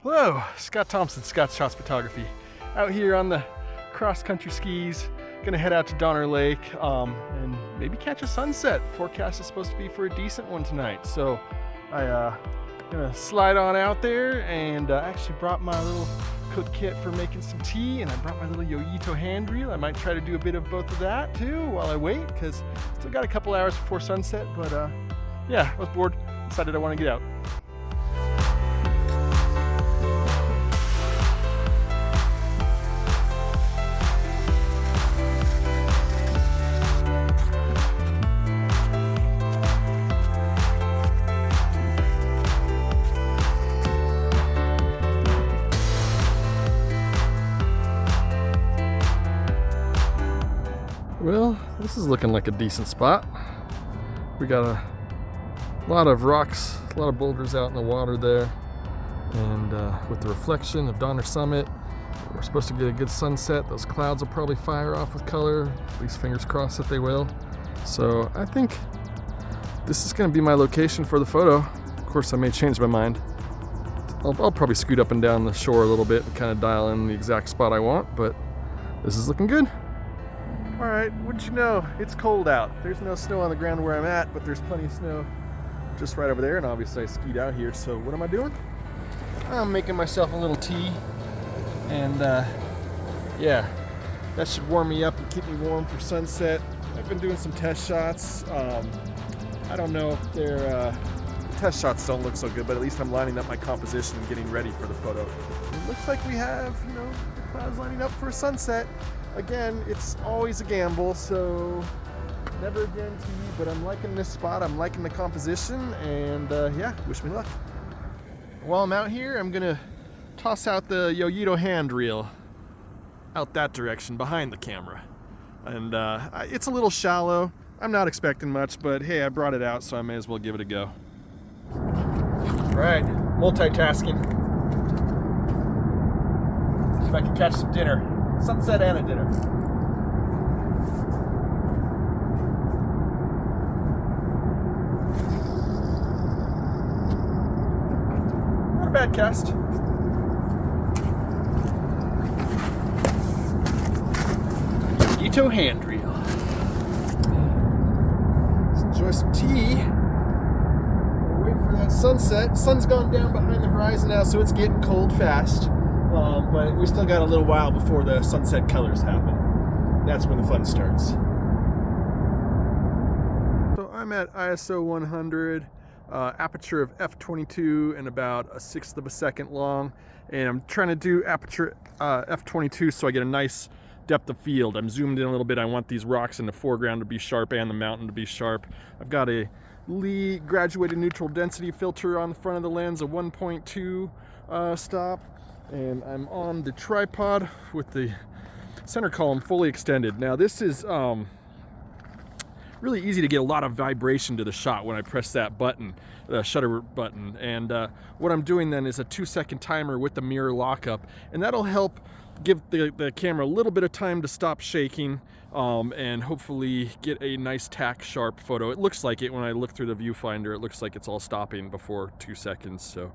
Hello, Scott Thompson, Scott Shots Photography. Out here on the cross-country skis, gonna head out to Donner Lake and maybe catch a sunset. Forecast is supposed to be for a decent one tonight, so I gonna slide on out there, and I actually brought my little cook kit for making some tea, and I brought my little Yoyito hand reel. I might try to do a bit of both of that too while I wait, because still got a couple hours before sunset, but yeah, I was bored, decided I want to get out. Well, this is looking like a decent spot. We got a lot of rocks, a lot of boulders out in the water there, and with the reflection of Donner Summit, we're supposed to get a good sunset. Those clouds will probably fire off with color, at least fingers crossed that they will. So I think this is going to be my location for the photo. Of course, I may change my mind. I'll probably scoot up and down the shore a little bit and kind of dial in the exact spot I want, but this is looking good. Alright, wouldn't you know, it's cold out. There's no snow on the ground where I'm at, but there's plenty of snow just right over there, and obviously I skied out here, so what am I doing? I'm making myself a little tea, and yeah, that should warm me up and keep me warm for sunset. I've been doing some test shots. I don't know if the test shots don't look so good, but at least I'm lining up my composition and getting ready for the photo. It looks like we have, the clouds lining up for a sunset. Again, it's always a gamble, so never a guarantee, but I'm liking this spot, I'm liking the composition, and yeah, wish me luck. While I'm out here, I'm gonna toss out the Yoyito hand reel out that direction behind the camera. And it's a little shallow. I'm not expecting much, but hey, I brought it out, so I may as well give it a go. All right, multitasking. See if I can catch some dinner. Sunset and a dinner. Not a bad cast. Yoyito hand reel. Let's enjoy some tea. We're waiting for that sunset. Sun's gone down behind the horizon now, so it's getting cold fast. But we still got a little while before the sunset colors happen. That's when the fun starts. So I'm at ISO 100, aperture of f22 and about 1/6 of a second long. And I'm trying to do aperture f22 so I get a nice depth of field. I'm zoomed in a little bit. I want these rocks in the foreground to be sharp and the mountain to be sharp. I've got a Lee graduated neutral density filter on the front of the lens, a 1.2 stop. And I'm on the tripod with the center column fully extended. Now this is really easy to get a lot of vibration to the shot when I press that button, the shutter button. And what I'm doing then is a 2-second timer with the mirror lockup, and that'll help give the camera a little bit of time to stop shaking and hopefully get a nice tack sharp photo. It looks like it when I look through the viewfinder. It looks like it's all stopping before 2 seconds, so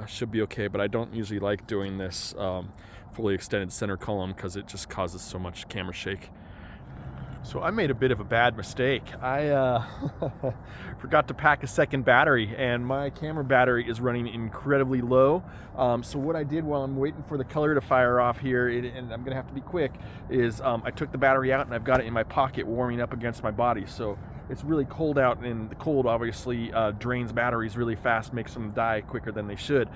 should be okay, but I don't usually like doing this fully extended center column because it just causes so much camera shake. So I made a bit of a bad mistake. I forgot to pack a second battery, and my camera battery is running incredibly low. So what I did while I'm waiting for the color to fire off here, and I'm gonna have to be quick, is I took the battery out and I've got it in my pocket warming up against my body. So it's really cold out, and the cold obviously drains batteries really fast, makes them die quicker than they should.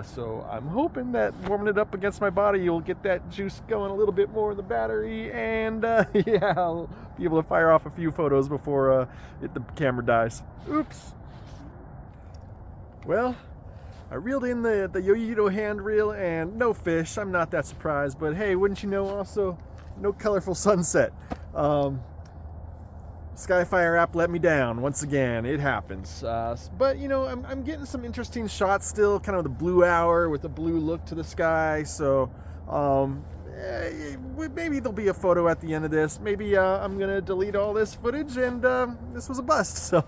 So I'm hoping that warming it up against my body, you'll get that juice going a little bit more in the battery, and yeah, I'll be able to fire off a few photos before the camera dies. Oops. Well, I reeled in the Yoyito hand reel and no fish. I'm not that surprised, but hey, wouldn't you know, also no colorful sunset. Skyfire app let me down once again. It happens, but I'm getting some interesting shots still, kind of the blue hour with the blue look to the sky. So maybe there'll be a photo at the end of this. Maybe I'm gonna delete all this footage and this was a bust. So,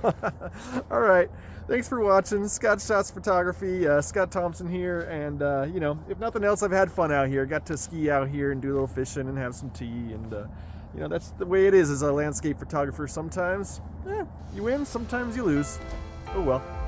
all right. Thanks for watching. Scott Shots Photography. Scott Thompson here, and you know, if nothing else, I've had fun out here. Got to ski out here and do a little fishing and have some tea, and you know, that's the way it is as a landscape photographer. Sometimes you win, sometimes you lose. Oh well.